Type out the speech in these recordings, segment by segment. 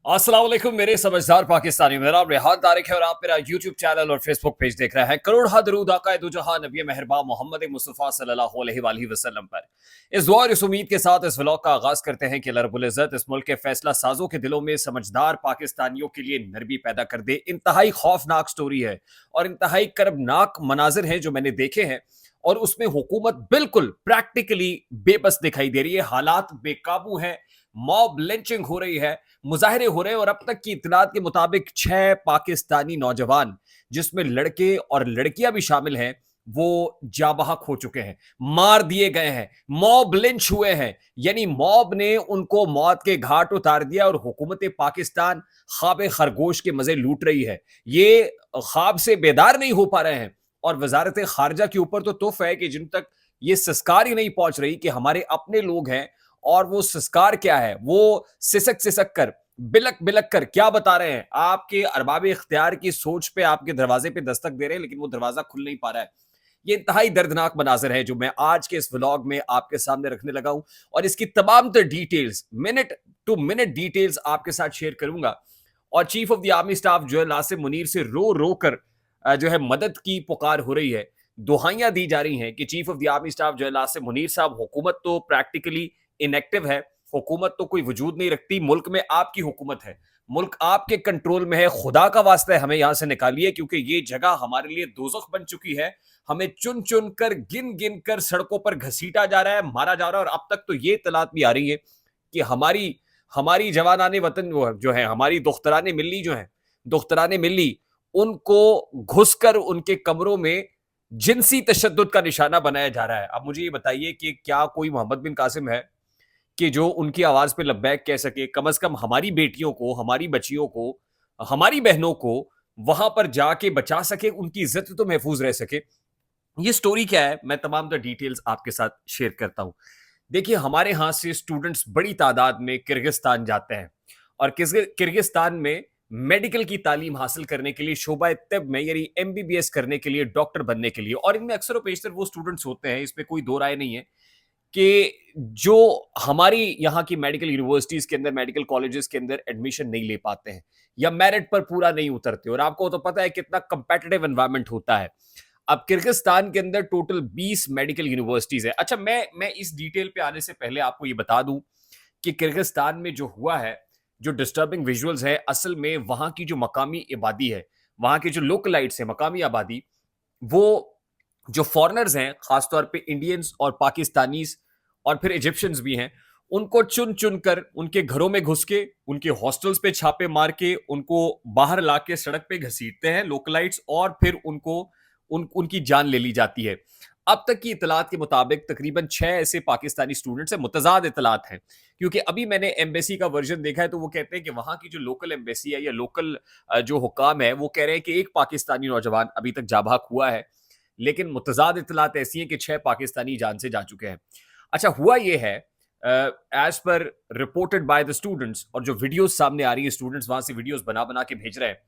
अस्सलाम वालेकुम मेरे समझदार पाकिस्तानी। मेरा नाम रेहान तारिक है और आप मेरा यूट्यूब चैनल और फेसबुक पेज देख रहे हैं। करोड़ हा दरूद आका दो जहां नबी मेहरबान मोहम्मद मुस्तफ़ा सल्लल्लाहु अलैहि वसल्लम पर। इस दुआ और इस उम्मीद के साथ इस व्लॉग का आगाज करते हैं कि अल्लाह रब्बुल इज्जत इस मुल्क के फैसला साजों के दिलों में समझदार पाकिस्तानियों के लिए नरमी पैदा कर दे। इंतहाई खौफनाक स्टोरी है और इंतहाई कर्बनाक मनाजिर हैं जो मैंने देखे हैं, और उसमें हुकूमत बिल्कुल प्रैक्टिकली बेबस दिखाई दे रही है। हालात बेकाबू हैं, मॉब लिंचिंग हो रही है, मुजाहरे हो रहे हैं, और अब तक की इत्तलात के मुताबिक 6 पाकिस्तानी नौजवान, जिसमें लड़के और लड़कियां भी शामिल हैं, वो जाबहक हो चुके हैं, मार दिए गए हैं, मॉब लिंच हुए हैं। यानी मॉब ने उनको मौत के घाट उतार दिया और हुकूमत पाकिस्तान ख्वाब खरगोश के मजे लूट रही है। ये ख्वाब से बेदार नहीं हो पा रहे हैं, और वजारत खारजा के ऊपर तो तोहफ है कि जिन तक ये संस्कार ही नहीं पहुंच रही कि हमारे अपने लोग हैं, और वो संस्कार क्या है, वो सिसक सिसक कर, बिलक बिलक कर क्या बता रहे हैं, आपके अरबाब इख्तियार की सोच पे आपके दरवाजे पे दस्तक दे रहे हैं, लेकिन वो दरवाजा खुल नहीं पा रहा है। ये इंतहाई दर्दनाक मनाजिर है जो मैं आज के इस व्लॉग में आपके सामने रखने लगा हूं, और इसकी तमाम तर details, minute to minute details आपके साथ शेयर करूंगा। और chief of the army staff जो है नासिम मुनीर से रो रो कर जो है मदद की पुकार हो रही है, दुहाइयां दी जा रही हैं कि chief of the army staff जो है नासिम मुनीर साहब, हुकूमत तो प्रैक्टिकली इनएक्टिव है, हुकूमत तो कोई वजूद नहीं रखती, मुल्क में आपकी हुकूमत है, मुल्क आपके कंट्रोल में है, खुदा का वास्ता है हमें यहां से निकालिए, क्योंकि ये जगह हमारे लिए दोजख बन चुकी है। हमें चुन चुन कर, गिन गिन कर सड़कों पर घसीटा जा रहा है, मारा जा रहा है, और अब तक तो ये इत्तलात भी आ रही है कि हमारी हमारी जवानाने वतन जो है, हमारी दुख्तराने मिल्ली जो है, दुख्तराने मिल्ली, उनको घुसकर उनके कमरों में जिनसी तशद्दुद का निशाना बनाया जा रहा है। अब मुझे ये बताइए कि क्या कोई मोहम्मद बिन कासिम है कि जो उनकी आवाज पे लब्बैक कह सके? कम से कम हमारी बेटियों को, हमारी बच्चियों को, हमारी बहनों को वहां पर जाके बचा सके, उनकी इज्जत तो महफूज रह सके। ये स्टोरी क्या है, मैं तमाम तो डिटेल्स आपके साथ शेयर करता हूं। देखिए, हमारे यहां से स्टूडेंट्स बड़ी तादाद में किर्गिस्तान जाते हैं, और किर्गिस्तान में मेडिकल की तालीम हासिल करने के लिए, शोबा तिब में, यानी एमबीबीएस करने के लिए, डॉक्टर बनने के लिए। और इनमें अक्सर पेशतर वो स्टूडेंट्स होते हैं, इसमें कोई दो राय नहीं है, कि जो हमारी यहाँ की मेडिकल यूनिवर्सिटीज के अंदर, मेडिकल कॉलेजेस के अंदर एडमिशन नहीं ले पाते हैं, या मेरिट पर पूरा नहीं उतरते। और आपको तो पता है कितना कंपेटिटिव एनवायरनमेंट होता है। अब किर्गिस्तान के अंदर टोटल 20 मेडिकल यूनिवर्सिटीज है। अच्छा, मैं इस डिटेल पे आने से पहले आपको ये बता दूं कि किर्गिस्तान में जो हुआ है, जो डिस्टर्बिंग विजुअल्स है, असल में वहां की जो मकामी आबादी है, वहां के जो लोकलाइट्स है, मकामी आबादी, वो जो फॉरेनर्स हैं, खासतौर पे इंडियंस और पाकिस्तानीज और फिर इजिप्शियंस भी हैं, उनको चुन चुन कर उनके घरों में घुस के, उनके हॉस्टल्स पे छापे मार के, उनको बाहर ला के सड़क पे घसीटते हैं लोकलाइट्स, और फिर उनकी जान ले ली जाती है। अब तक की इतलात के मुताबिक तकरीबन 6 ऐसे पाकिस्तानी स्टूडेंट्स हैं, मुतजाद इतलात हैं, क्योंकि अभी मैंने एम्बेसी का वर्जन देखा है, तो वो कहते हैं कि वहां की जो लोकल एम्बेसी है या लोकल जो हुकाम है, वो कह रहे हैं कि एक पाकिस्तानी नौजवान अभी तक जाबाक हुआ है, लेकिन मुतजाद इतलात ऐसी हैं कि 6 पाकिस्तानी जान से जा चुके हैं। अच्छा, हुआ ये है, as per reported by the students, और जो वीडियोस सामने आ रही है, स्टूडेंट्स वहां से वीडियोस बना बना के भेज रहे हैं,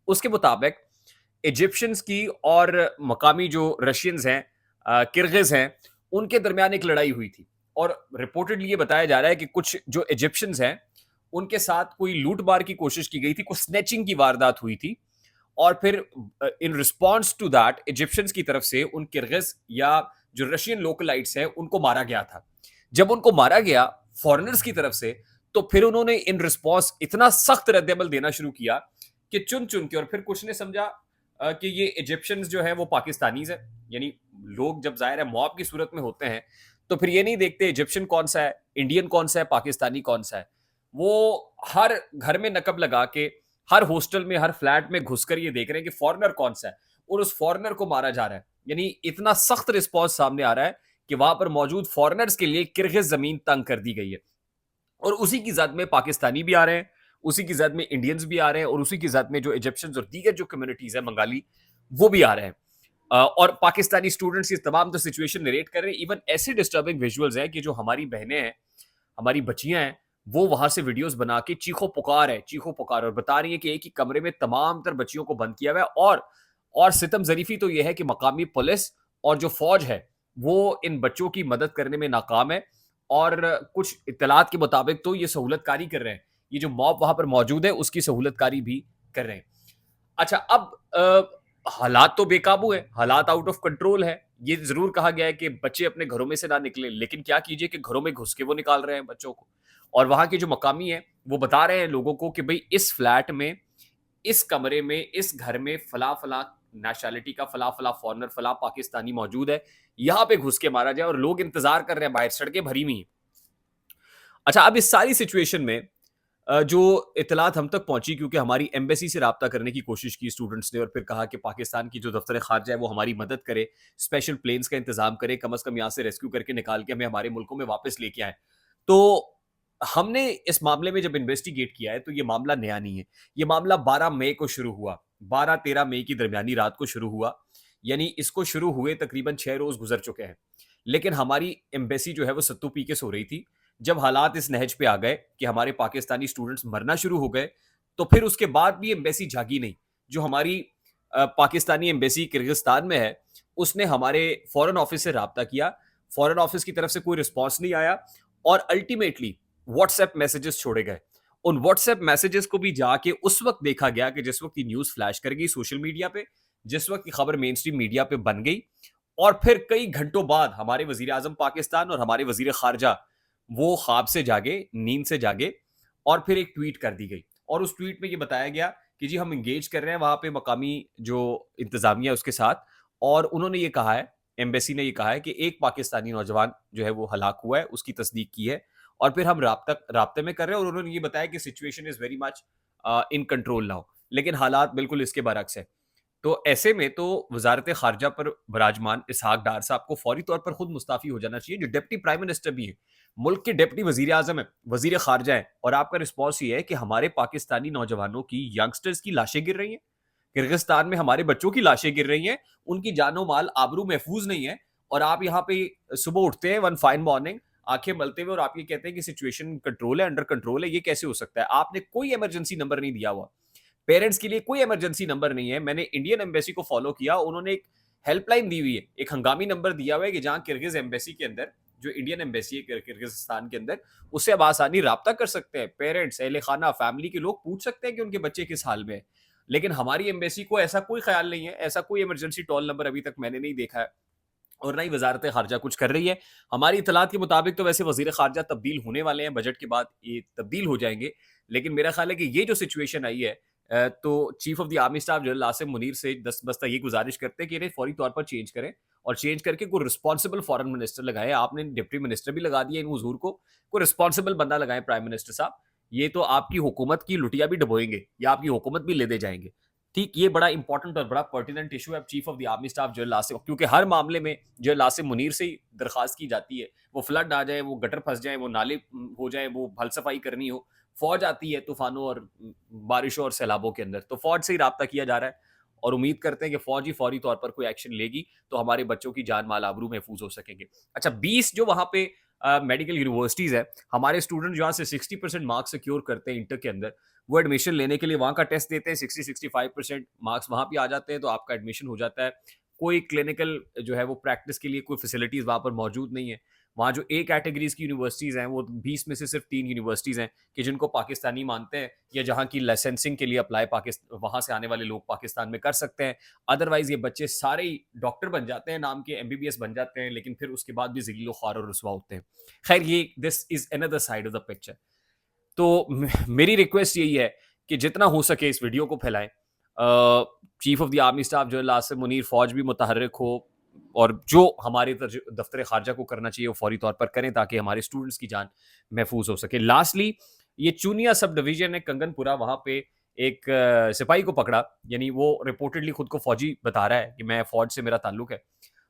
उसके मुताबिक इजिप्शियंस की और मकामी जो रशियंस हैं, किर्गिज हैं, उनके दरमियान एक लड़ाई हुई थी। और रिपोर्टेडली ये बताया जा रहा है कि कुछ जो इजिप्शियंस हैं, उनके साथ कोई लूट मार की कोशिश की गई थी, कुछ स्नैचिंग की वारदात हुई थी, और फिर in response to that Egyptians की तरफ से उन किर्गिज या जो रशियन लोकलाइट्स हैं, उनको मारा गया था। जब उनको मारा गया फॉरेनर्स की तरफ से, तो फिर उन्होंने इन रिस्पॉन्स इतना सख्त रद्द-ए-अमल देना शुरू किया कि चुन चुन के, और फिर कुछ ने समझा कि ये इजिप्शियंस जो है वो पाकिस्तानीज है। यानी लोग जब जाहिर है मॉब की सूरत में होते हैं, तो फिर ये नहीं देखते इजिप्शियन कौन सा है, इंडियन कौन सा है, पाकिस्तानी कौन सा है। वो हर घर में नकब लगा के, हर हॉस्टल में, हर फ्लैट में घुसकर ये देख रहे हैं कि फॉरेनर कौन सा है, और उस फॉरेनर को मारा जा रहा है। यानी इतना सख्त रिस्पॉन्स सामने आ रहा है कि वहां पर मौजूद फॉरेनर्स के लिए किर्गिज जमीन तंग कर दी गई है। और उसी की जद में पाकिस्तानी भी आ रहे हैं, उसी की जद में इंडियंस भी आ रहे हैं, और उसी की जद में जो इजिप्शियंस और दीगर जो कम्युनिटीज है बंगाली, वो भी आ रहे हैं। और पाकिस्तानी स्टूडेंट्स इस तमाम तो सिचुएशन नरेट कर रहे हैं। इवन ऐसे डिस्टर्बिंग विजुअल्स हैं कि जो हमारी बहनें हैं, हमारी बच्चियां हैं, वो वहां से वीडियोस बना के चीखो पुकार, और बता रही है कि एक ही कमरे में तमाम तर बच्चियों को बंद किया हुआ है। और सितम जरीफी तो यह है कि मकामी पुलिस और जो फौज है, वो इन बच्चों की मदद करने में नाकाम है। और कुछ इत्तलात के मुताबिक तो ये सहूलत कारी कर रहे हैं یہ جو موب وہاں پر موجود ہے اس کی سہولت کاری بھی کر رہے ہیں. اچھا اب حالات تو بے قابو ہے, حالات آؤٹ آف کنٹرول ہے. یہ ضرور کہا گیا ہے کہ بچے اپنے گھروں میں سے نہ نکلیں, لیکن کیا کیجئے کہ گھروں میں گھس کے وہ نکال رہے ہیں بچوں کو. اور وہاں کے جو مقامی ہیں وہ بتا رہے ہیں لوگوں کو کہ بھئی اس فلیٹ میں, اس کمرے میں, اس گھر میں فلاں فلاں نیشنلٹی کا فلاں فلاں فارنر, فلاں پاکستانی موجود ہے, یہاں پہ گھس کے مارا جائے, اور لوگ انتظار کر رہے ہیں باہر, سڑکیں بھری ہوئی ہیں. اچھا اب اس ساری سچویشن میں جو اطلاعات ہم تک پہنچی, کیونکہ ہماری ایمبیسی سے رابطہ کرنے کی کوشش کی اسٹوڈنٹس نے, اور پھر کہا کہ پاکستان کی جو دفتر خارجہ ہے وہ ہماری مدد کرے, اسپیشل پلینز کا انتظام کرے, کم از کم یہاں سے ریسکیو کر کے نکال کے ہمیں ہمارے ملکوں میں واپس لے کے آئے. تو ہم نے اس معاملے میں جب انویسٹیگیٹ کیا ہے تو یہ معاملہ نیا نہیں ہے. یہ معاملہ 12 مئی کو شروع ہوا, 12-13 مئی کی درمیانی رات کو شروع ہوا, یعنی اس کو شروع ہوئے تقریباً 6 روز گزر چکے ہیں. لیکن ہماری ایمبیسی جو ہے وہ ستو پی کے سو رہی تھی. جب حالات اس نہج پہ آ گئے کہ ہمارے پاکستانی اسٹوڈنٹس مرنا شروع ہو گئے, تو پھر اس کے بعد بھی ایمبیسی جاگی نہیں. جو ہماری پاکستانی ایمبیسی کرغزستان میں ہے, اس نے ہمارے فورن آفس سے رابطہ کیا, فورن آفس کی طرف سے کوئی رسپانس نہیں آیا, اور الٹیمیٹلی واٹس ایپ میسیجز چھوڑے گئے. ان واٹس ایپ میسیجز کو بھی جا کے اس وقت دیکھا گیا کہ جس وقت یہ نیوز فلیش کر گئی سوشل میڈیا پہ, جس وقت یہ خبر مین اسٹریم میڈیا پہ بن گئی, اور پھر کئی گھنٹوں بعد ہمارے وزیر اعظم پاکستان اور ہمارے وزیر خارجہ وہ خواب سے جاگے, نیند سے جاگے, اور پھر ایک ٹویٹ کر دی گئی. اور اس ٹویٹ میں یہ بتایا گیا کہ جی ہم انگیج کر رہے ہیں وہاں پہ مقامی جو انتظامیہ ہے اس کے ساتھ, اور انہوں نے یہ کہا ہے, ایمبیسی نے یہ کہا ہے کہ ایک پاکستانی نوجوان جو ہے وہ ہلاک ہوا ہے, اس کی تصدیق کی ہے, اور پھر ہم رابطے میں کر رہے ہیں, اور انہوں نے یہ بتایا کہ situation is very much in control now. لیکن حالات بالکل اس کے برعکس ہے. تو ایسے میں تو وزارت خارجہ پر براجمان اسحاق ڈار صاحب کو فوری طور پر خود مستعفی ہو جانا چاہیے, جو ڈپٹی پرائم منسٹر بھی ہیں, ملک کے ڈپٹی وزیر اعظم ہیں, وزیر خارجہ ہیں, اور آپ کا رسپانس یہ ہے کہ ہمارے پاکستانی نوجوانوں کی, ینگسٹرز کی لاشیں گر رہی ہیں, کرغزستان میں ہمارے بچوں کی لاشیں گر رہی ہیں, ان کی جان و مال آبرو محفوظ نہیں ہے, اور آپ یہاں پہ صبح اٹھتے ہیں ون فائن مارننگ آنکھیں ملتے ہوئے, اور آپ یہ کہتے ہیں کہ سچویشن کنٹرول ہے, انڈر کنٹرول ہے. یہ کیسے ہو سکتا ہے؟ آپ نے کوئی ایمرجنسی نمبر نہیں دیا ہوا, پیرنٹس کے لیے کوئی ایمرجنسی نمبر نہیں ہے. میں نے انڈین ایمبیسی کو فالو کیا, انہوں نے ایک ہیلپ لائن دی ہوئی ہے, ایک ہنگامی نمبر دیا ہوا ہے کہ جہاں کرغز ایمبیسی کے اندر, جو انڈین ایمبیسی ہے کرغزستان کے اندر, اس سے اب آسانی رابطہ کر سکتے ہیں. پیرنٹس, اہل خانہ, فیملی کے لوگ پوچھ سکتے ہیں کہ ان کے بچے کس حال میں ہے. لیکن ہماری ایمبیسی کو ایسا کوئی خیال نہیں ہے, ایسا کوئی ایمرجنسی ٹول نمبر ابھی تک میں نے نہیں دیکھا ہے, اور نہ ہی وزارت خارجہ کچھ کر رہی ہے. ہماری اطلاعات کے مطابق تو ویسے وزیر خارجہ تبدیل ہونے والے ہیں, بجٹ کے بعد یہ تبدیل ہو جائیں گے. لیکن میرا خیال ہے کہ یہ جو سچویشن آئی ہے, تو chief of the army staff general Asim Munir سے دستبستہ یہ گزارش کرتے ہیں کہ انہیں فوری طور پر چینج کریں, اور چینج کر کے کوئی رسپانسبل فارن منسٹر لگائیں. آپ نے ڈپٹی منسٹر بھی لگا دیا ان حضور کو, کوئی رسپانسبل بندہ لگائیں پرائم منسٹر صاحب. یہ تو آپ کی حکومت کی لٹیا بھی ڈبوئیں گے, یا آپ کی حکومت بھی لے دے جائیں گے. ٹھیک, یہ بڑا امپورٹنٹ اور بڑا پرٹیننٹ ایشو ہے chief of the army staff general Asim, کیونکہ ہر معاملے میں جنرل آصم منیر سے ہی درخواست کی جاتی ہے. وہ فلڈ آ جائے, وہ گٹر پھنس جائیں, وہ نالے ہو جائیں, وہ پھل صفائی کرنی ہو, فوج آتی ہے طوفانوں اور بارشوں اور سیلابوں کے اندر, تو فوج سے ہی رابطہ کیا جا رہا ہے, اور امید کرتے ہیں کہ فوج ہی فوری طور پر کوئی ایکشن لے گی تو ہمارے بچوں کی جان مال آبرو محفوظ ہو سکیں گے. اچھا 20 جو وہاں پہ میڈیکل یونیورسٹیز ہے, ہمارے اسٹوڈنٹ جہاں سے 60% مارکس سیکیور کرتے ہیں انٹر کے اندر, وہ ایڈمیشن لینے کے لیے وہاں کا ٹیسٹ دیتے ہیں, 60-65% مارکس وہاں پہ آ جاتے ہیں تو آپ کا ایڈمیشن ہو جاتا ہے. کوئی کلینکل جو ہے وہ پریکٹس کے لیے کوئی فیسلٹیز وہاں پر موجود نہیں ہے. وہاں جو اے کیٹیگریز کی یونیورسٹیز ہیں, وہ 20 میں سے صرف 3 یونیورسٹیز ہیں کہ جن کو پاکستانی مانتے ہیں, یا جہاں کی لائسنسنگ کے لیے اپلائی وہاں سے آنے والے لوگ پاکستان میں کر سکتے ہیں. ادروائز یہ بچے سارے ہی ڈاکٹر بن جاتے ہیں, نام کے MBBS بن جاتے ہیں, لیکن پھر اس کے بعد بھی ذلیل و خوار اور رسوا ہوتے ہیں. خیر, یہ دس از اندر سائڈ آف دا پکچر. تو میری ریکویسٹ یہی ہے کہ جتنا ہو سکے اس ویڈیو کو پھیلائیں. Chief of the army staff general Asim Munir, فوج بھی متحرک ہو, اور جو ہمارے دفتر خارجہ کو کرنا چاہیے وہ فوری طور پر کریں تاکہ ہمارے اسٹوڈنٹس کی جان محفوظ ہو سکے. لاسٹلی, یہ چونیا سب ڈویژن ہے کنگن پورہ, وہاں پہ ایک سپاہی کو پکڑا, یعنی وہ رپورٹڈلی خود کو فوجی بتا رہا ہے کہ میں فوج سے میرا تعلق ہے,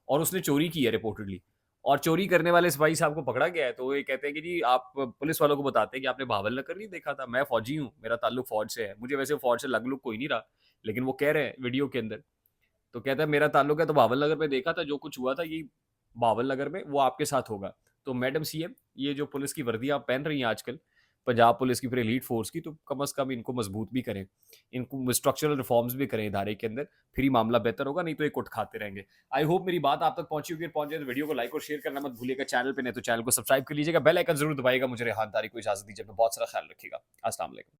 اور اس نے چوری کی ہے رپورٹڈلی, اور چوری کرنے والے سپاہی صاحب کو پکڑا گیا ہے. تو وہ یہ کہتے ہیں کہ جی آپ پولیس والوں کو بتاتے ہیں کہ آپ نے بہاول نگر نہیں دیکھا تھا, میں فوجی ہوں, میرا تعلق فوج سے ہے, مجھے ویسے فوج سے لگ کوئی نہیں رہا, لیکن وہ کہہ رہے ہیں ویڈیو کے اندر. تو کہتا ہے میرا تعلق ہے, تو بہاول نگر میں دیکھا تھا, جو کچھ ہوا تھا یہ بہاول نگر میں وہ آپ کے ساتھ ہوگا. تو میڈم CM, یہ جو پولیس کی وردیاں آپ پہن رہی ہیں آج کل, पंजाब पुलिस की, फिर एलीट फोर्स की, तो कम से कम इनको मजबूत भी करें, इनको स्ट्रक्चरल रिफॉर्म्स भी करें इदारे के अंदर, फिर ही मामला बेहतर होगा, नहीं तो एक उठ खाते रहेंगे। आई होप मेरी बात आप तक पहुंची होगी, पहुंच जाए तो वीडियो को लाइक और शेयर करना मत भूलिएगा, चैनल पे नहीं तो चैनल को सब्सक्राइब कर लीजिएगा, बेल आइकन जरूर दबाइएगा। मुझे रेहान तारिक को इजाजत दीजिए, अपना बहुत सारा ख्याल रखिएगा। अस्सलाम वालेकुम।